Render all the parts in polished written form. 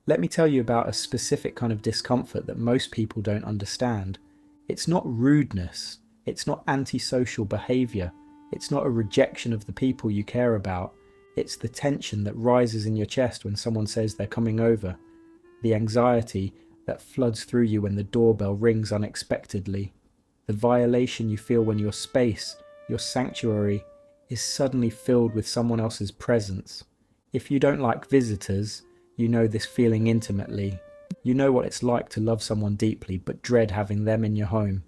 Let me tell you about a specific kind of discomfort that most people don't understand. It's not rudeness, it's not antisocial behavior, it's not a rejection of the people you care about. It's the tension that rises in your chest when someone says they're coming over, the anxiety that floods through you when the doorbell rings unexpectedly, the violation you feel when your space, your sanctuary, is suddenly filled with someone else's presence. If you don't like visitors, you know this feeling intimately. You know what it's like to love someone deeply but dread having them in your home,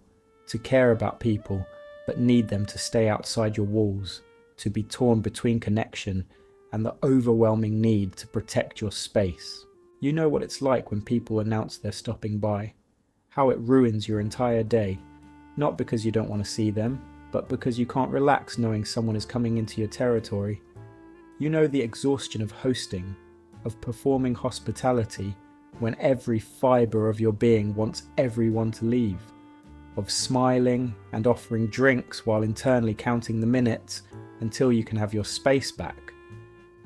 to care about people but need them to stay outside your walls, to be torn between connection and the overwhelming need to protect your space. You know what it's like when people announce they're stopping by, how it ruins your entire day, not because you don't want to see them, but because you can't relax knowing someone is coming into your territory. You know the exhaustion of hosting, of performing hospitality when every fibre of your being wants everyone to leave, of smiling and offering drinks while internally counting the minutes until you can have your space back.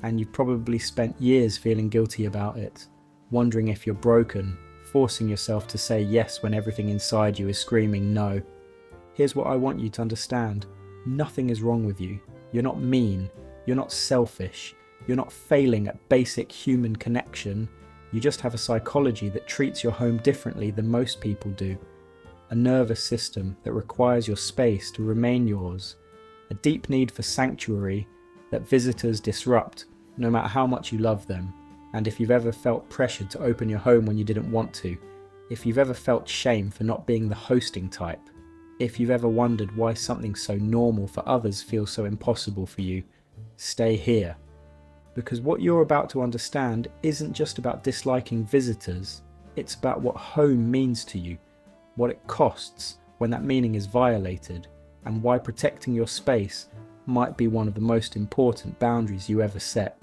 And you've probably spent years feeling guilty about it, wondering if you're broken, forcing yourself to say yes when everything inside you is screaming no. Here's what I want you to understand. Nothing is wrong with you. You're not mean. You're not selfish. You're not failing at basic human connection. You just have a psychology that treats your home differently than most people do. A nervous system that requires your space to remain yours. A deep need for sanctuary that visitors disrupt, no matter how much you love them. And if you've ever felt pressured to open your home when you didn't want to, if you've ever felt shame for not being the hosting type, if you've ever wondered why something so normal for others feels so impossible for you, stay here. Because what you're about to understand isn't just about disliking visitors, it's about what home means to you, what it costs when that meaning is violated, and why protecting your space might be one of the most important boundaries you ever set.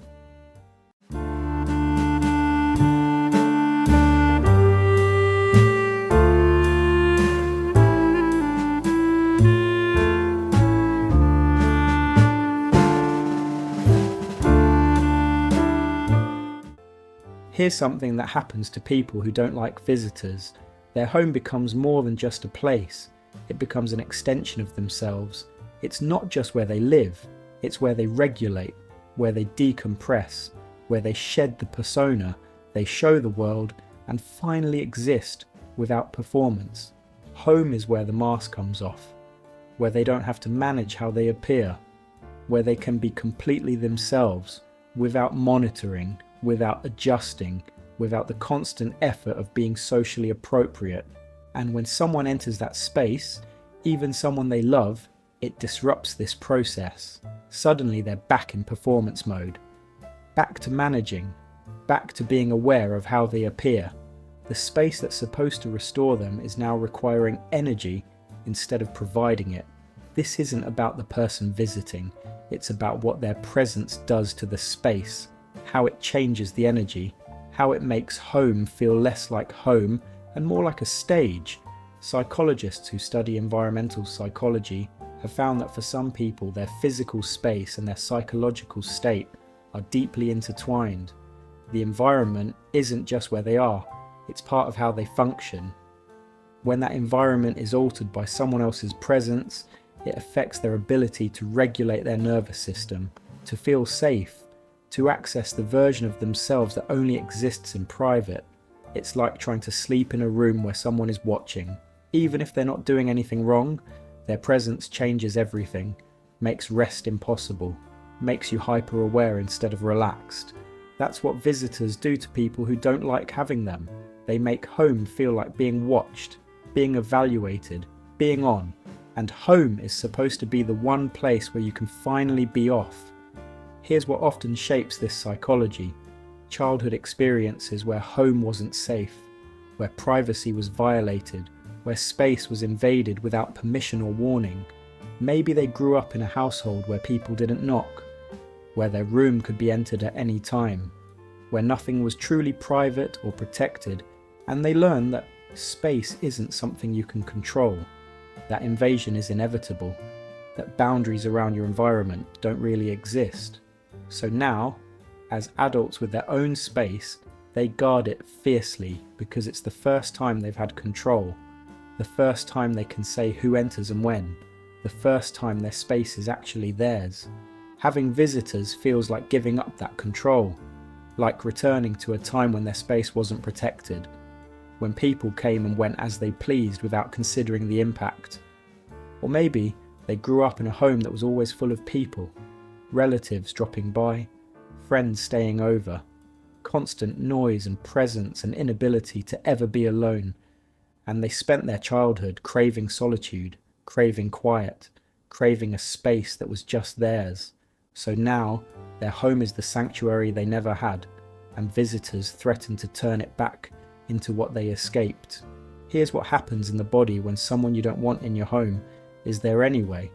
Here's something that happens to people who don't like visitors. Their home becomes more than just a place. It becomes an extension of themselves. It's not just where they live, it's where they regulate, where they decompress, where they shed the persona, they show the world, and finally exist without performance. Home is where the mask comes off, where they don't have to manage how they appear, where they can be completely themselves, without monitoring, without adjusting, without the constant effort of being socially appropriate. And when someone enters that space, even someone they love, it disrupts this process. Suddenly they're back in performance mode, back to managing, back to being aware of how they appear. The space that's supposed to restore them is now requiring energy instead of providing it. This isn't about the person visiting, it's about what their presence does to the space, how it changes the energy, how it makes home feel less like home and more like a stage. Psychologists who study environmental psychology have found that for some people their physical space and their psychological state are deeply intertwined. The environment isn't just where they are, it's part of how they function. When that environment is altered by someone else's presence, it affects their ability to regulate their nervous system, to feel safe, to access the version of themselves that only exists in private. It's like trying to sleep in a room where someone is watching. Even if they're not doing anything wrong, their presence changes everything, makes rest impossible, makes you hyper-aware instead of relaxed. That's what visitors do to people who don't like having them. They make home feel like being watched, being evaluated, being on. And home is supposed to be the one place where you can finally be off. Here's what often shapes this psychology. Childhood experiences where home wasn't safe, where privacy was violated, where space was invaded without permission or warning. Maybe they grew up in a household where people didn't knock, where their room could be entered at any time, where nothing was truly private or protected, and they learned that space isn't something you can control, that invasion is inevitable, that boundaries around your environment don't really exist. So now, as adults with their own space, They guard it fiercely because it's the first time they've had control, the first time they can say who enters and when, the first time their space is actually theirs. Having visitors feels like giving up that control, like returning to a time when their space wasn't protected, when people came and went as they pleased without considering the impact. Or maybe they grew up in a home that was always full of people, relatives dropping by, friends staying over, constant noise and presence and inability to ever be alone, and they spent their childhood craving solitude, craving quiet, craving a space that was just theirs. So now their home is the sanctuary they never had, and visitors threaten to turn it back into what they escaped. Here's what happens in the body when someone you don't want in your home is there anyway.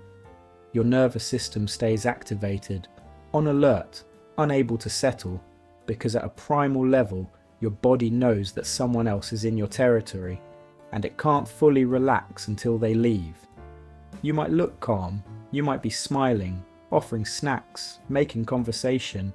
Your nervous system stays activated, on alert, unable to settle, because at a primal level, your body knows that someone else is in your territory, and it can't fully relax until they leave. You might look calm, you might be smiling, offering snacks, making conversation,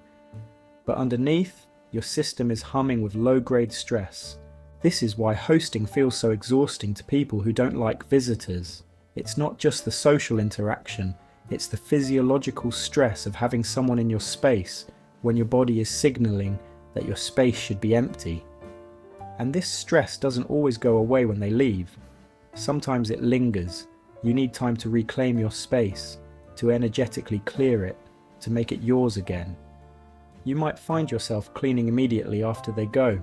but underneath, your system is humming with low-grade stress. This is why hosting feels so exhausting to people who don't like visitors. It's not just the social interaction, it's the physiological stress of having someone in your space when your body is signalling that your space should be empty. And this stress doesn't always go away when they leave. Sometimes it lingers. You need time to reclaim your space, to energetically clear it, to make it yours again. You might find yourself cleaning immediately after they go,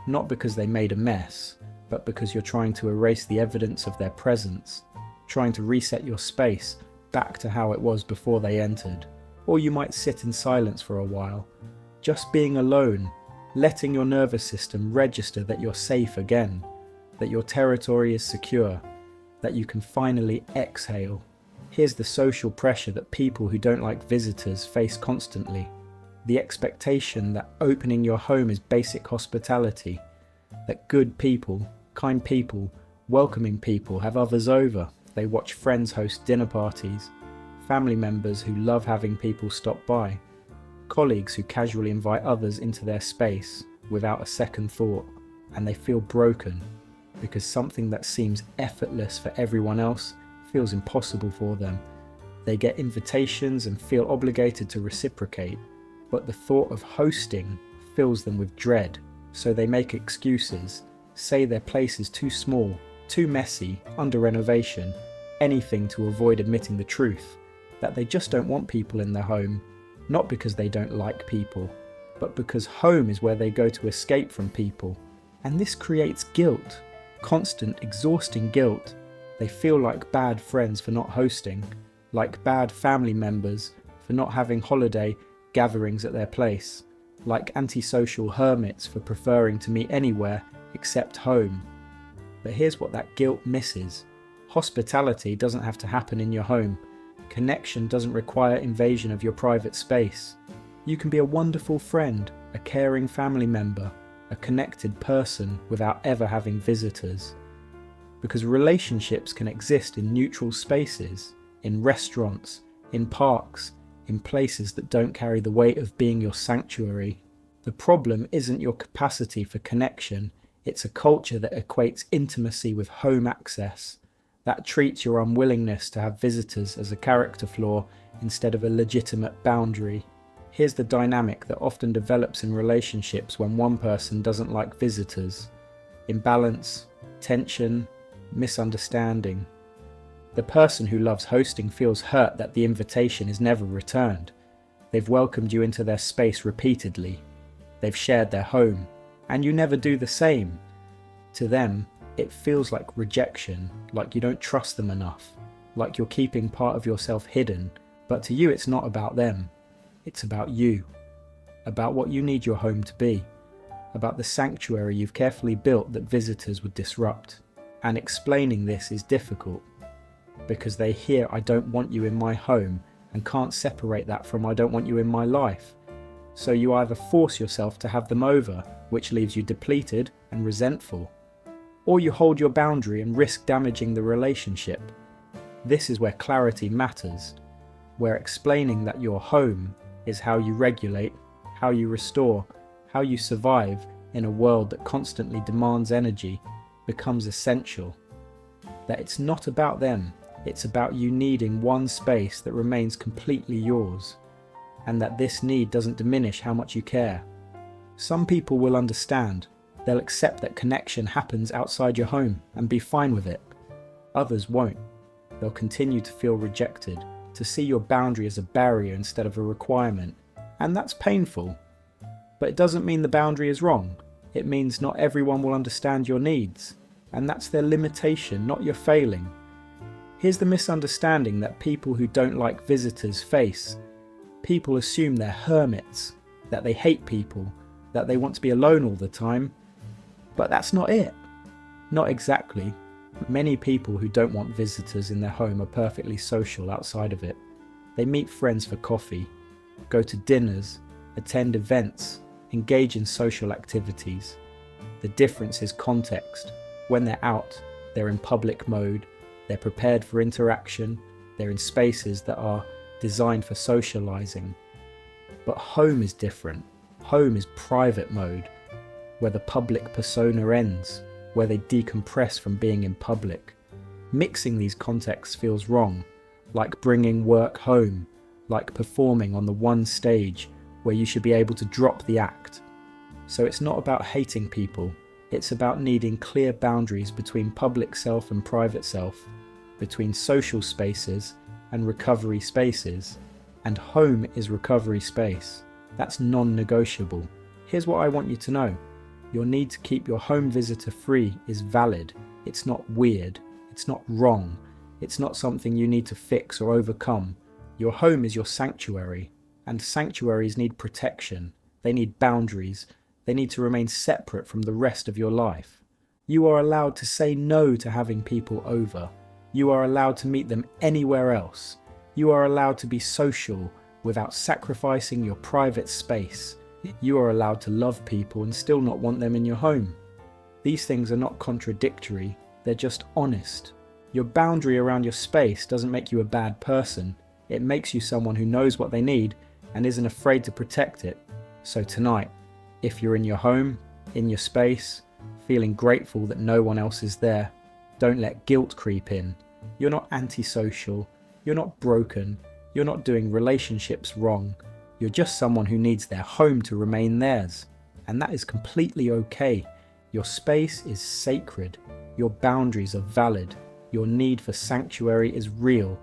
not because they made a mess, but because you're trying to erase the evidence of their presence, trying to reset your space back to how it was before they entered. Or you might sit in silence for a while, just being alone, letting your nervous system register that you're safe again, that your territory is secure, that you can finally exhale. Here's the social pressure that people who don't like visitors face constantly. The expectation that opening your home is basic hospitality, that good people, kind people, welcoming people have others over. They watch friends host dinner parties, family members who love having people stop by, colleagues who casually invite others into their space without a second thought, and they feel broken because something that seems effortless for everyone else feels impossible for them. They get invitations and feel obligated to reciprocate, but the thought of hosting fills them with dread, so they make excuses, say their place is too small, too messy, under renovation, anything to avoid admitting the truth, that they just don't want people in their home, not because they don't like people, but because home is where they go to escape from people. And this creates guilt, constant, exhausting guilt. They feel like bad friends for not hosting, like bad family members for not having holiday gatherings at their place, like antisocial hermits for preferring to meet anywhere except home. But here's what that guilt misses. Hospitality doesn't have to happen in your home. Connection doesn't require invasion of your private space. You can be a wonderful friend, a caring family member, a connected person without ever having visitors. Because relationships can exist in neutral spaces, in restaurants, in parks, in places that don't carry the weight of being your sanctuary. The problem isn't your capacity for connection, it's a culture that equates intimacy with home access, that treats your unwillingness to have visitors as a character flaw instead of a legitimate boundary. Here's the dynamic that often develops in relationships when one person doesn't like visitors: imbalance, tension, misunderstanding. The person who loves hosting feels hurt that the invitation is never returned. They've welcomed you into their space repeatedly. They've shared their home, and you never do the same. To them, it feels like rejection, like you don't trust them enough, like you're keeping part of yourself hidden. But to you, it's not about them. It's about you, about what you need your home to be, about the sanctuary you've carefully built that visitors would disrupt. And explaining this is difficult, because they hear "I don't want you in my home" and can't separate that from "I don't want you in my life." So you either force yourself to have them over, which leaves you depleted and resentful, or you hold your boundary and risk damaging the relationship. This is where clarity matters, where explaining that your home is how you regulate, how you restore, how you survive, in a world that constantly demands energy becomes essential. That it's not about them, it's about you needing one space that remains completely yours, and that this need doesn't diminish how much you care. Some people will understand. They'll accept that connection happens outside your home and be fine with it. Others won't. They'll continue to feel rejected, to see your boundary as a barrier instead of a requirement, and that's painful. But it doesn't mean the boundary is wrong. It means not everyone will understand your needs, and that's their limitation, not your failing. Here's the misunderstanding that people who don't like visitors face. People assume they're hermits, that they hate people, that they want to be alone all the time. But that's not it. Not exactly. Many people who don't want visitors in their home are perfectly social outside of it. They meet friends for coffee, go to dinners, attend events, engage in social activities. The difference is context. When they're out, they're in public mode, they're prepared for interaction, they're in spaces that are designed for socializing. But home is different. Home is private mode, where the public persona ends, where they decompress from being in public. Mixing these contexts feels wrong, like bringing work home, like performing on the one stage where you should be able to drop the act. So it's not about hating people, it's about needing clear boundaries between public self and private self, between social spaces and recovery spaces, and home is recovery space. That's non-negotiable. Here's what I want you to know. Your need to keep your home visitor free is valid. It's not weird. It's not wrong. It's not something you need to fix or overcome. Your home is your sanctuary, and sanctuaries need protection. They need boundaries. They need to remain separate from the rest of your life. You are allowed to say no to having people over. You are allowed to meet them anywhere else. You are allowed to be social without sacrificing your private space. You are allowed to love people and still not want them in your home. These things are not contradictory, they're just honest. Your boundary around your space doesn't make you a bad person. It makes you someone who knows what they need and isn't afraid to protect it. So tonight, if you're in your home, in your space, feeling grateful that no one else is there, don't let guilt creep in. You're not antisocial, you're not broken, you're not doing relationships wrong. You're just someone who needs their home to remain theirs. And that is completely okay. Your space is sacred. Your boundaries are valid. Your need for sanctuary is real.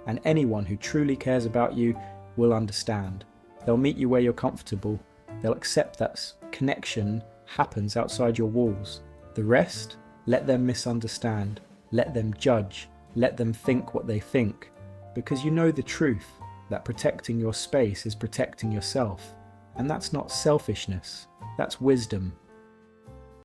And anyone who truly cares about you will understand. They'll meet you where you're comfortable. They'll accept that connection happens outside your walls. The rest, let them misunderstand. Let them judge. Let them think what they think. Because you know the truth. That protecting your space is protecting yourself. And that's not selfishness, that's wisdom.